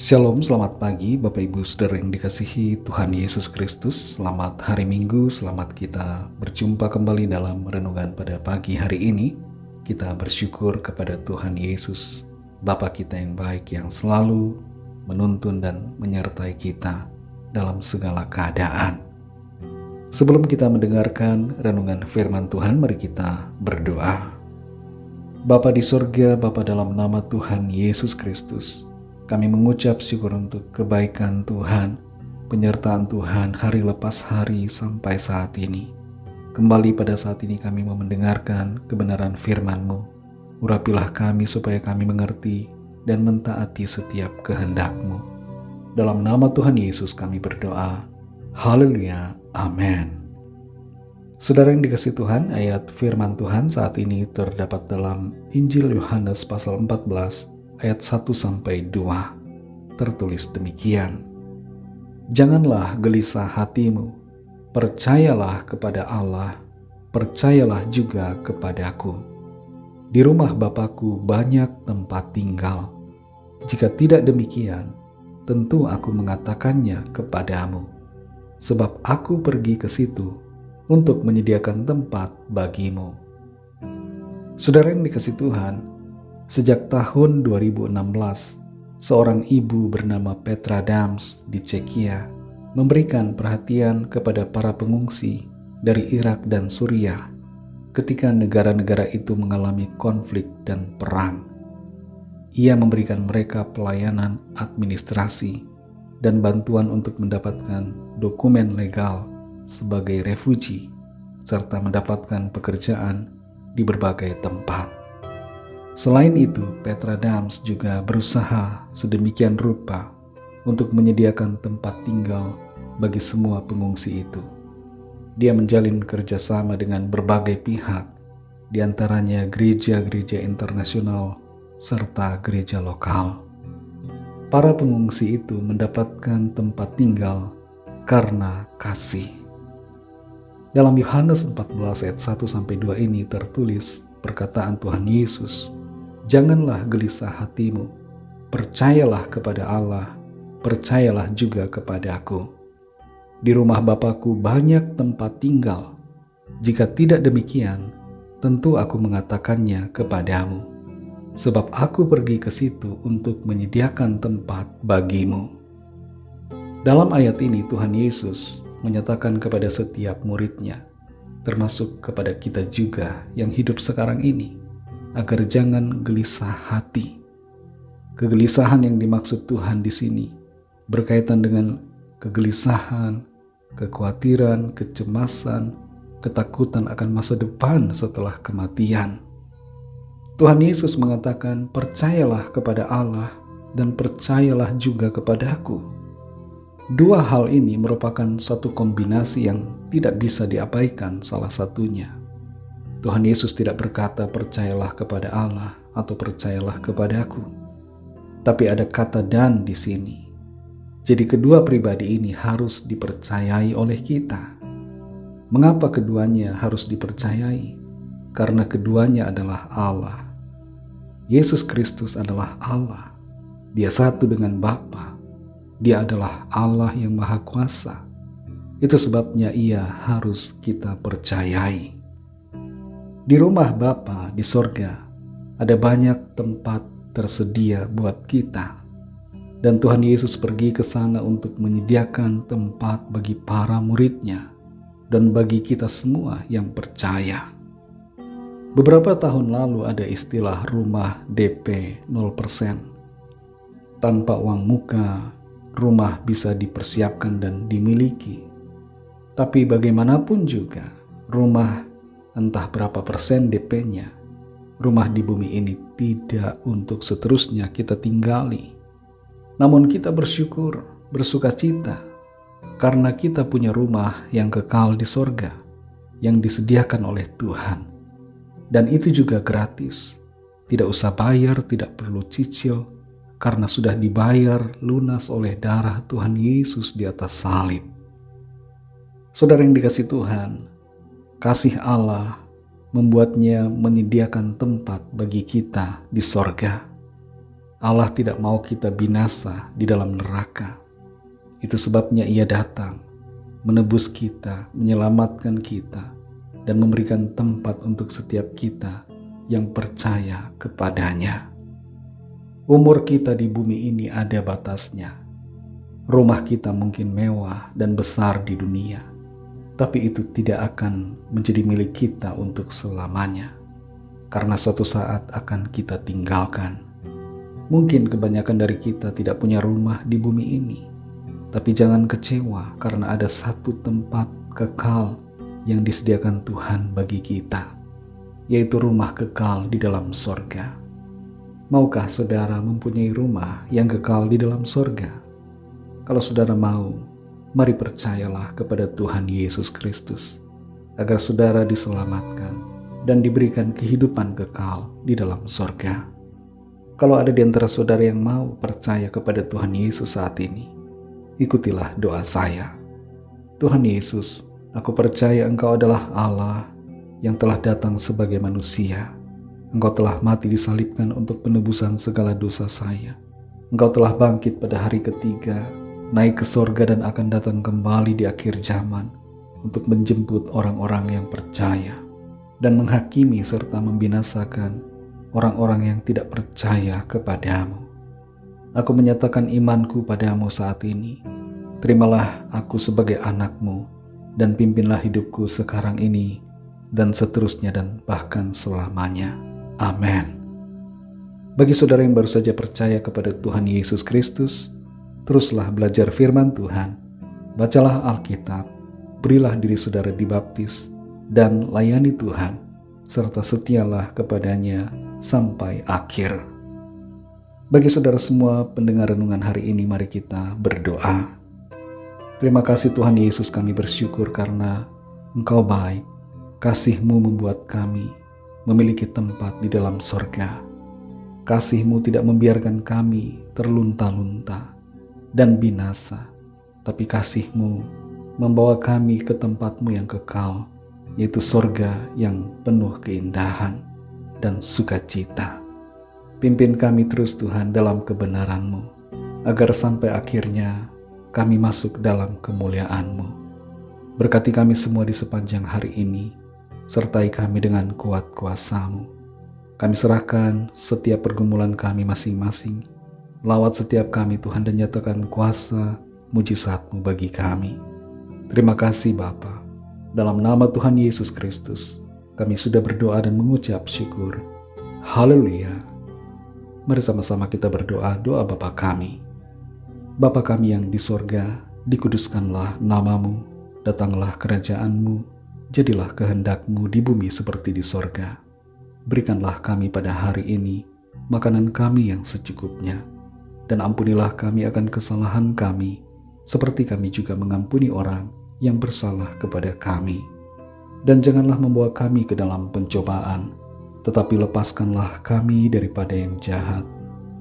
Shalom, selamat pagi Bapak Ibu Saudara yang dikasihi Tuhan Yesus Kristus. Selamat hari Minggu, selamat kita berjumpa kembali dalam renungan pada pagi hari ini. Kita bersyukur kepada Tuhan Yesus, Bapa kita yang baik, yang selalu menuntun dan menyertai kita dalam segala keadaan. Sebelum kita mendengarkan renungan firman Tuhan, mari kita berdoa. Bapa di sorga, Bapa dalam nama Tuhan Yesus Kristus, kami mengucap syukur untuk kebaikan Tuhan, penyertaan Tuhan hari lepas hari sampai saat ini. Kembali pada saat ini kami mau mendengarkan kebenaran firman-Mu. Urapilah kami supaya kami mengerti dan mentaati setiap kehendak-Mu. Dalam nama Tuhan Yesus kami berdoa. Haleluya. Amin. Saudara yang dikasihi Tuhan, ayat firman Tuhan saat ini terdapat dalam Injil Yohanes pasal 14 ayat 1-2. Tertulis demikian. Janganlah gelisah hatimu, percayalah kepada Allah, percayalah juga kepadaku. Di rumah Bapakku banyak tempat tinggal. Jika tidak demikian, tentu aku mengatakannya kepadamu, sebab aku pergi ke situ untuk menyediakan tempat bagimu. Saudara yang dikasihi Tuhan, sejak tahun 2016, seorang ibu bernama Petra Dams di Czekia memberikan perhatian kepada para pengungsi dari Irak dan Suriah ketika negara-negara itu mengalami konflik dan perang. Ia memberikan mereka pelayanan administrasi dan bantuan untuk mendapatkan dokumen legal sebagai refugi, serta mendapatkan pekerjaan di berbagai tempat. Selain itu, Petra Dams juga berusaha sedemikian rupa untuk menyediakan tempat tinggal bagi semua pengungsi itu. Dia menjalin kerjasama dengan berbagai pihak, di antaranya gereja-gereja internasional serta gereja lokal. Para pengungsi itu mendapatkan tempat tinggal karena kasih. Dalam Yohanes 14 ayat 1-2 ini tertulis perkataan Tuhan Yesus, janganlah gelisah hatimu, percayalah kepada Allah, percayalah juga kepadaku. Di rumah Bapakku banyak tempat tinggal. Jika tidak demikian, tentu aku mengatakannya kepadamu, sebab aku pergi ke situ untuk menyediakan tempat bagimu. Dalam ayat ini Tuhan Yesus menyatakan kepada setiap muridnya, termasuk kepada kita juga yang hidup sekarang ini, agar jangan gelisah hati. Kegelisahan yang dimaksud Tuhan di sini berkaitan dengan kegelisahan, kekhawatiran, kecemasan, ketakutan akan masa depan setelah kematian. Tuhan Yesus mengatakan, percayalah kepada Allah dan percayalah juga kepadaku. Dua hal ini merupakan suatu kombinasi yang tidak bisa diabaikan salah satunya. Tuhan Yesus tidak berkata percayalah kepada Allah atau percayalah kepadaku. Tapi ada kata dan di sini. Jadi kedua pribadi ini harus dipercayai oleh kita. Mengapa keduanya harus dipercayai? Karena keduanya adalah Allah. Yesus Kristus adalah Allah. Dia satu dengan Bapa. Dia adalah Allah yang Maha Kuasa. Itu sebabnya Ia harus kita percayai. Di rumah Bapa di sorga ada banyak tempat tersedia buat kita. Dan Tuhan Yesus pergi ke sana untuk menyediakan tempat bagi para murid-Nya dan bagi kita semua yang percaya. Beberapa tahun lalu ada istilah rumah DP 0%. Tanpa uang muka, rumah bisa dipersiapkan dan dimiliki. Tapi bagaimanapun juga, rumah entah berapa persen DP-nya, rumah di bumi ini tidak untuk seterusnya kita tinggali. Namun kita bersyukur, bersukacita, karena kita punya rumah yang kekal di sorga, yang disediakan oleh Tuhan. Dan itu juga gratis, tidak usah bayar, tidak perlu cicil, karena sudah dibayar lunas oleh darah Tuhan Yesus di atas salib. Saudara yang dikasihi Tuhan, kasih Allah membuatnya menyediakan tempat bagi kita di sorga. Allah tidak mau kita binasa di dalam neraka. Itu sebabnya Ia datang, menebus kita, menyelamatkan kita, dan memberikan tempat untuk setiap kita yang percaya kepadanya. Umur kita di bumi ini ada batasnya. Rumah kita mungkin mewah dan besar di dunia, tapi itu tidak akan menjadi milik kita untuk selamanya, karena suatu saat akan kita tinggalkan. Mungkin kebanyakan dari kita tidak punya rumah di bumi ini, tapi jangan kecewa karena ada satu tempat kekal yang disediakan Tuhan bagi kita, yaitu rumah kekal di dalam sorga. Maukah saudara mempunyai rumah yang kekal di dalam sorga? Kalau saudara mau, mari percayalah kepada Tuhan Yesus Kristus, agar saudara diselamatkan dan diberikan kehidupan kekal di dalam sorga. Kalau ada di antara saudara yang mau percaya kepada Tuhan Yesus saat ini, ikutilah doa saya. Tuhan Yesus, aku percaya Engkau adalah Allah yang telah datang sebagai manusia. Engkau telah mati disalibkan untuk penebusan segala dosa saya. Engkau telah bangkit pada hari ketiga, naik ke sorga dan akan datang kembali di akhir zaman untuk menjemput orang-orang yang percaya dan menghakimi serta membinasakan orang-orang yang tidak percaya kepadamu. Aku menyatakan imanku padamu saat ini. Terimalah aku sebagai anakmu dan pimpinlah hidupku sekarang ini dan seterusnya dan bahkan selamanya. Amin. Bagi saudara yang baru saja percaya kepada Tuhan Yesus Kristus, teruslah belajar firman Tuhan, bacalah Alkitab, berilah diri saudara dibaptis, dan layani Tuhan, serta setialah kepadanya sampai akhir. Bagi saudara semua pendengar renungan hari ini, mari kita berdoa. Terima kasih Tuhan Yesus, kami bersyukur karena Engkau baik. Kasih-Mu membuat kami memiliki tempat di dalam sorga. Kasih-Mu tidak membiarkan kami terlunta-lunta dan binasa, tapi kasih-Mu membawa kami ke tempat-Mu yang kekal, yaitu sorga yang penuh keindahan dan sukacita. Pimpin kami terus Tuhan dalam kebenaran-Mu, agar sampai akhirnya kami masuk dalam kemuliaan-Mu. Berkati kami semua di sepanjang hari ini, sertai kami dengan kuat kuasa-Mu. Kami serahkan setiap pergumulan kami masing-masing, lawat setiap kami Tuhan, dan nyatakan kuasa mujizat-Mu bagi kami. Terima kasih Bapa. Dalam nama Tuhan Yesus Kristus, kami sudah berdoa dan mengucap syukur. Haleluya. Mari sama-sama kita berdoa doa Bapa kami. Bapa kami yang di sorga, dikuduskanlah nama-Mu, datanglah kerajaan-Mu, jadilah kehendak-Mu di bumi seperti di sorga. Berikanlah kami pada hari ini makanan kami yang secukupnya, dan ampunilah kami akan kesalahan kami, seperti kami juga mengampuni orang yang bersalah kepada kami. Dan janganlah membawa kami ke dalam pencobaan, tetapi lepaskanlah kami daripada yang jahat,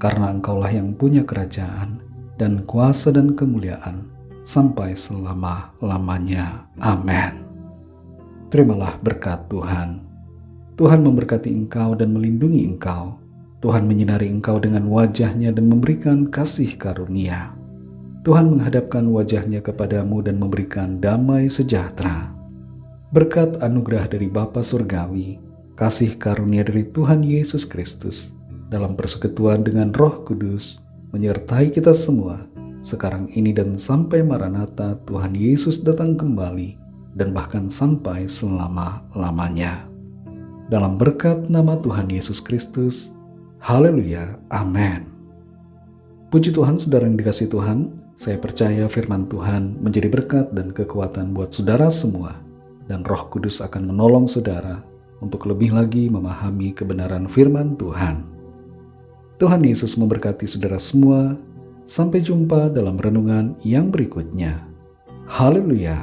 karena Engkaulah yang punya kerajaan, dan kuasa dan kemuliaan, sampai selama-lamanya. Amin. Terimalah berkat Tuhan. Tuhan memberkati engkau dan melindungi engkau. Tuhan menyinari engkau dengan wajah-Nya dan memberikan kasih karunia. Tuhan menghadapkan wajah-Nya kepadamu dan memberikan damai sejahtera. Berkat anugerah dari Bapa Surgawi, kasih karunia dari Tuhan Yesus Kristus, dalam persekutuan dengan Roh Kudus, menyertai kita semua, sekarang ini dan sampai Maranatha Tuhan Yesus datang kembali, dan bahkan sampai selama-lamanya. Dalam berkat nama Tuhan Yesus Kristus, haleluya, amin. Puji Tuhan, saudara yang dikasihi Tuhan, saya percaya firman Tuhan menjadi berkat dan kekuatan buat saudara semua, dan Roh Kudus akan menolong saudara untuk lebih lagi memahami kebenaran firman Tuhan. Tuhan Yesus memberkati saudara semua. Sampai jumpa dalam renungan yang berikutnya. Haleluya.